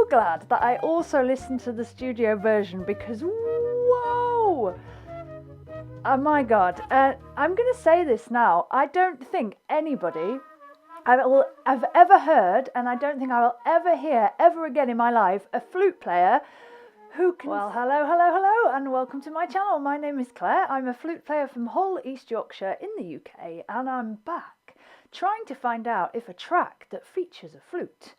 glad that I also listened to the studio version because, whoa! Oh my God. I'm going to say this now. I don't think anybody I've ever heard, and I don't think I will ever hear ever again in my life, a flute player who can... Well, hello, and welcome to my channel. My name is Claire. I'm a flute player from Hull, East Yorkshire in the UK, and I'm back trying to find out if a track that features a flute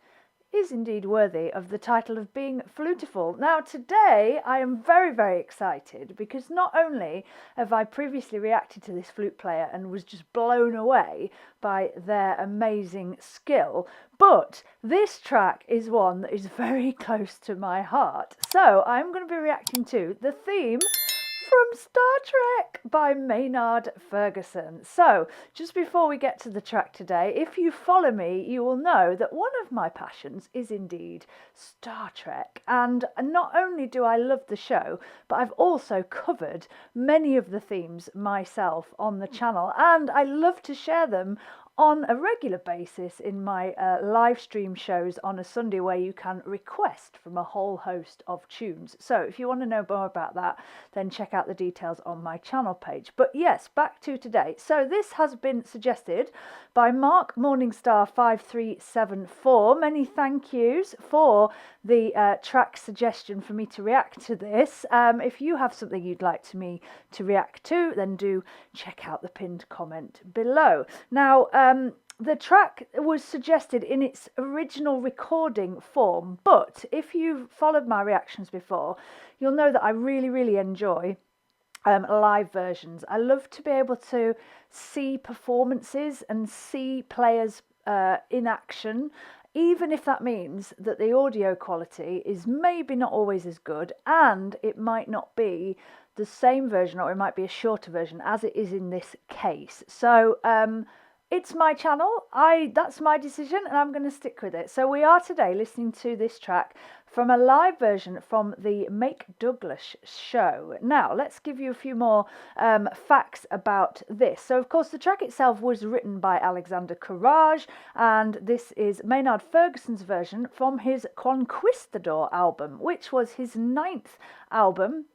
is indeed worthy of the title of being Flutifull. Now today I am very, very excited because not only have I previously reacted to this flute player and was just blown away by their amazing skill, but this track is one that is very close to my heart. So I'm going to be reacting to the theme from Star Trek by Maynard Ferguson. So, just before we get to the track today, if you follow me, you will know that one of my passions is indeed Star Trek. And not only do I love the show, but I've also covered many of the themes myself on the channel, and I love to share them on a regular basis in my live stream shows on a Sunday, where you can request from a whole host of tunes. So if you want to know more about that, then check out the details on my channel page. But yes, back to today. So this has been suggested by Mark Morningstar 5374. Many thank yous for the track suggestion for me to react to this. If you have something you'd like me to react to, then do check out the pinned comment below. Now, the track was suggested in its original recording form, but if you've followed my reactions before, you'll know that I really, really enjoy live versions. I love to be able to see performances and see players in action, even if that means that the audio quality is maybe not always as good, and it might not be the same version, or it might be a shorter version, as it is in this case. So it's my channel, that's my decision, and I'm going to stick with it. So we are today listening to this track from a live version from the Make Douglas show. Now, let's give you a few more facts about this. So, of course, the track itself was written by Alexander Courage, and this is Maynard Ferguson's version from his Conquistador album, which was his 9th album,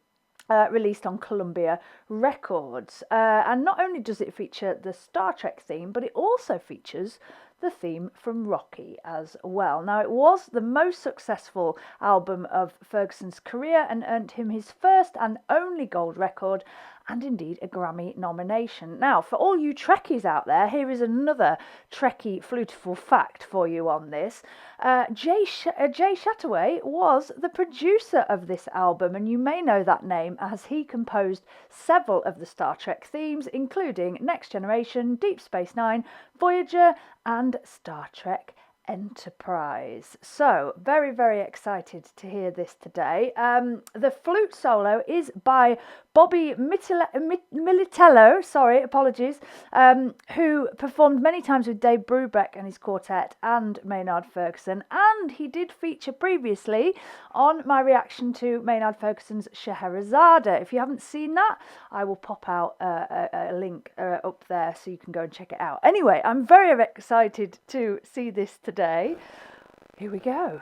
released on Columbia Records. And not only does it feature the Star Trek theme, but it also features the theme from Rocky as well. Now, it was the most successful album of Ferguson's career and earned him his first and only gold record, and indeed a Grammy nomination. Now, for all you Trekkies out there, here is another Trekkie Flutifull fact for you on this. Jay Chataway was the producer of this album, and you may know that name as he composed several of the Star Trek themes, including Next Generation, Deep Space Nine, Voyager, and Star Trek Enterprise. So very, very excited to hear this today. The flute solo is by Bobby Militello, who performed many times with Dave Brubeck and his quartet and Maynard Ferguson, and he did feature previously on my reaction to Maynard Ferguson's Scheherazade. If you haven't seen that, I will pop out a link up there so you can go and check it out. Anyway, I'm very excited to see this today. Here we go.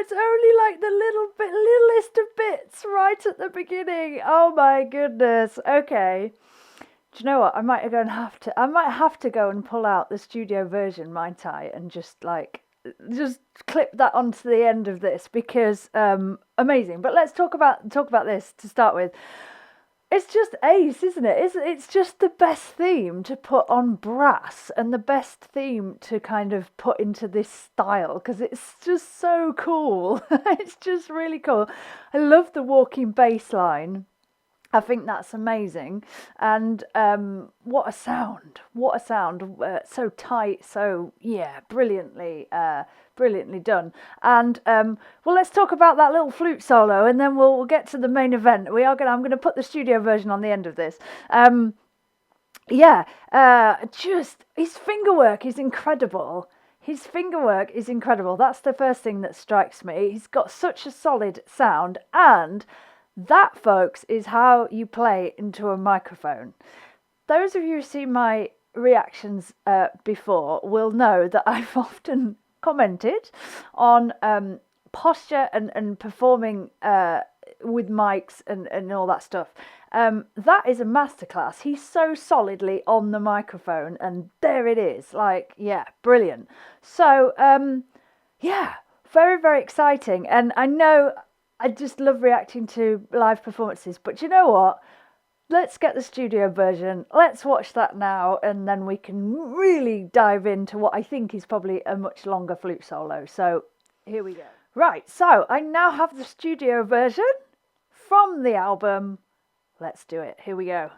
it's only like the littlest of bits right at the beginning. Oh my goodness. Okay. Do you know what? I might have to go and pull out the studio version, might I, and just clip that onto the end of this, because amazing. But let's talk about this to start with. It's just ace, isn't it? It's just the best theme to put on brass, and the best theme to kind of put into this style, because it's just so cool. It's just really cool. I love the walking bass line. I think that's amazing. And what a sound. So tight, so, yeah, brilliantly done. And, well, let's talk about that little flute solo, and then we'll get to the main event. I'm going to put the studio version on the end of this. Just, his fingerwork is incredible. That's the first thing that strikes me. He's got such a solid sound, and that, folks, is how you play into a microphone. Those of you who see my reactions before will know that I've often commented on posture and performing with mics and all that stuff. That is a masterclass. He's so solidly on the microphone, and there it is. Brilliant. So, very, very exciting. And I know I just love reacting to live performances, but you know what? Let's get the studio version. Let's watch that now, and then we can really dive into what I think is probably a much longer flute solo. So here we go. Right, so I now have the studio version from the album. Let's do it. Here we go.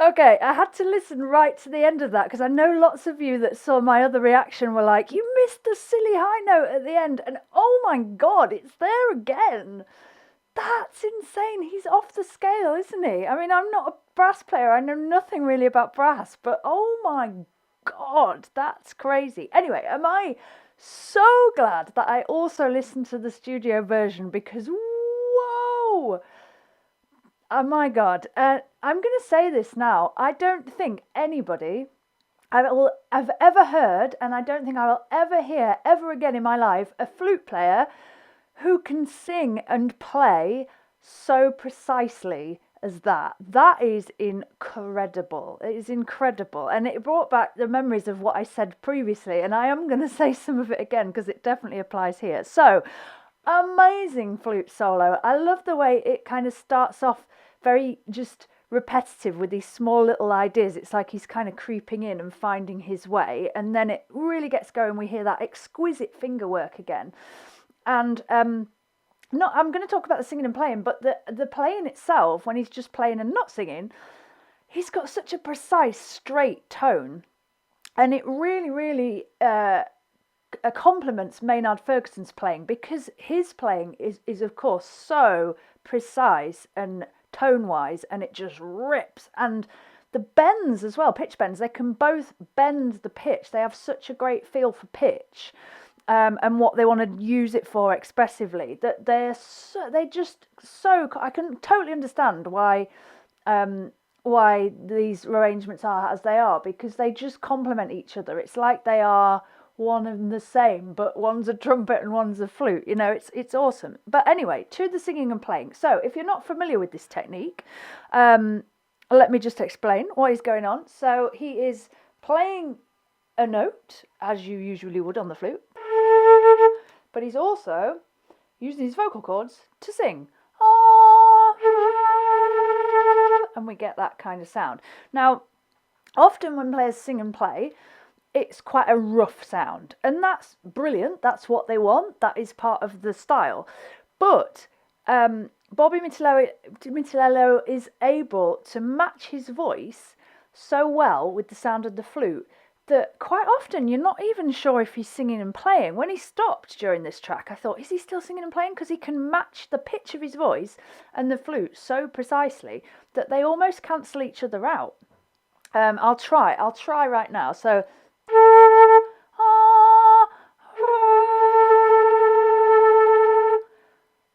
Okay, I had to listen right to the end of that because I know lots of you that saw my other reaction were like, you missed the silly high note at the end. And oh my God, it's there again. That's insane. He's off the scale, isn't he? I mean, I'm not a brass player. I know nothing really about brass, but oh my God, that's crazy. Anyway, am I so glad that I also listened to the studio version because, whoa! Oh my God. I'm going to say this now. I don't think anybody I've ever heard, and I don't think I will ever hear ever again in my life, a flute player who can sing and play so precisely as that. That is incredible. It is incredible. And it brought back the memories of what I said previously. And I am going to say some of it again because it definitely applies here. So, amazing flute solo. I love the way it kind of starts off very just repetitive with these small little ideas. It's like he's kind of creeping in and finding his way. And then it really gets going. We hear that exquisite finger work again. And I'm going to talk about the singing and playing, but the playing itself, when he's just playing and not singing, he's got such a precise, straight tone. And it really, really complements Maynard Ferguson's playing, because his playing is of course so precise and tone-wise, and it just rips. And the bends as well, pitch bends, they can both bend the pitch. They have such a great feel for pitch. And what they want to use it for expressively, that they just so, I can totally understand why these arrangements are as they are, because they just complement each other. It's like they are one and the same, but one's a trumpet and one's a flute. You know, it's awesome. But anyway, to the singing and playing. So if you're not familiar with this technique, let me just explain what is going on. So he is playing a note, as you usually would on the flute, but he's also using his vocal cords to sing. And we get that kind of sound. Now, often when players sing and play, it's quite a rough sound, and that's brilliant. That's what they want. That is part of the style. But Bobby Michelello is able to match his voice so well with the sound of the flute that quite often you're not even sure if he's singing and playing. When he stopped during this track, I thought, is he still singing and playing? Because he can match the pitch of his voice and the flute so precisely that they almost cancel each other out. I'll try right now. So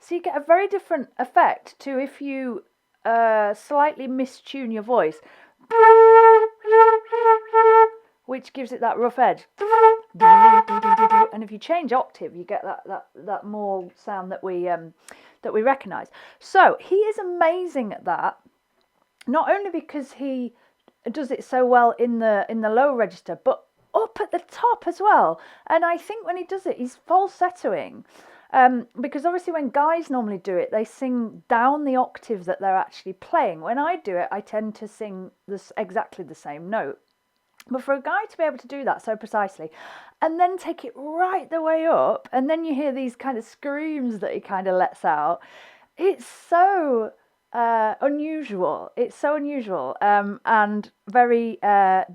you get a very different effect to if you slightly mistune your voice, which gives it that rough edge. And if you change octave, you get that more sound that we recognise. So he is amazing at that. Not only because he does it so well in the low register, but up at the top as well. And I think when he does it, he's falsettoing. Because obviously when guys normally do it, they sing down the octave that they're actually playing. When I do it, I tend to sing exactly the same note. But for a guy to be able to do that so precisely and then take it right the way up, and then you hear these kind of screams that he kind of lets out, it's so unusual. It's so unusual and very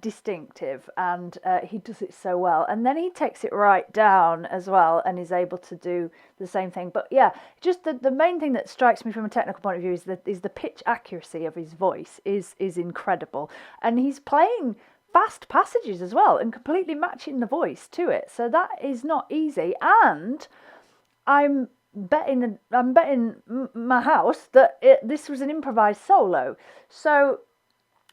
distinctive, and he does it so well. And then he takes it right down as well and is able to do the same thing. But yeah, just the main thing that strikes me from a technical point of view is the pitch accuracy of his voice is incredible. And he's playing fast passages as well and completely matching the voice to it. So that is not easy. And I'm betting my house that this was an improvised solo. So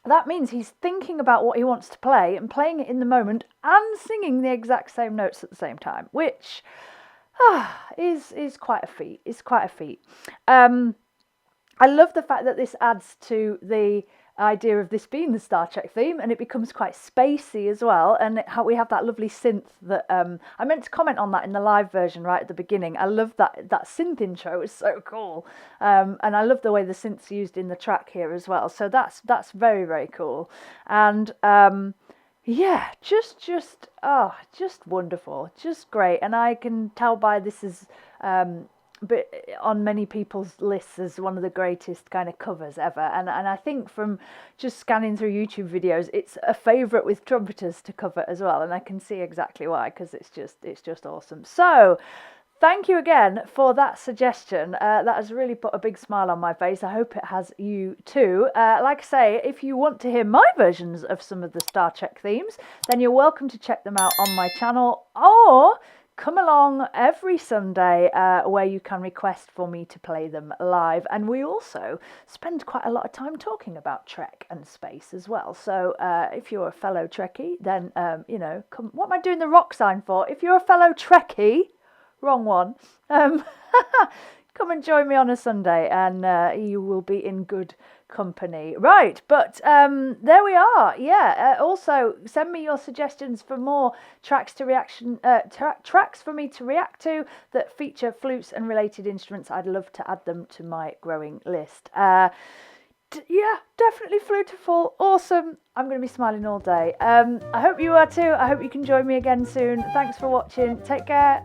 that means he's thinking about what he wants to play and playing it in the moment and singing the exact same notes at the same time, which is quite a feat. It's quite a feat. I love the fact that this adds to the idea of this being the Star Trek theme, and it becomes quite spacey as well, and how we have that lovely synth that I meant to comment on that in the live version right at the beginning. I love that synth intro is so cool, and I love the way the synth's used in the track here as well, so that's very, very cool. And yeah, just wonderful, just great. And I can tell by this is on many people's lists as one of the greatest kind of covers ever. And I think from just scanning through YouTube videos, it's a favourite with trumpeters to cover as well. And I can see exactly why, because it's just awesome. So thank you again for that suggestion. That has really put a big smile on my face. I hope it has you too. Like I say, if you want to hear my versions of some of the Star Trek themes, then you're welcome to check them out on my channel, or come along every Sunday where you can request for me to play them live. And we also spend quite a lot of time talking about Trek and space as well. So if you're a fellow Trekkie, then, come. What am I doing the rock sign for? If you're a fellow Trekkie, wrong one, come and join me on a Sunday, and you will be in good company. Right, but there we are. Yeah, also send me your suggestions for more tracks for me to react to that feature flutes and related instruments. I'd love to add them to my growing list. Yeah, definitely Flutifull. Awesome. I'm going to be smiling all day. I hope you are too. I hope you can join me again soon. Thanks for watching. Take care.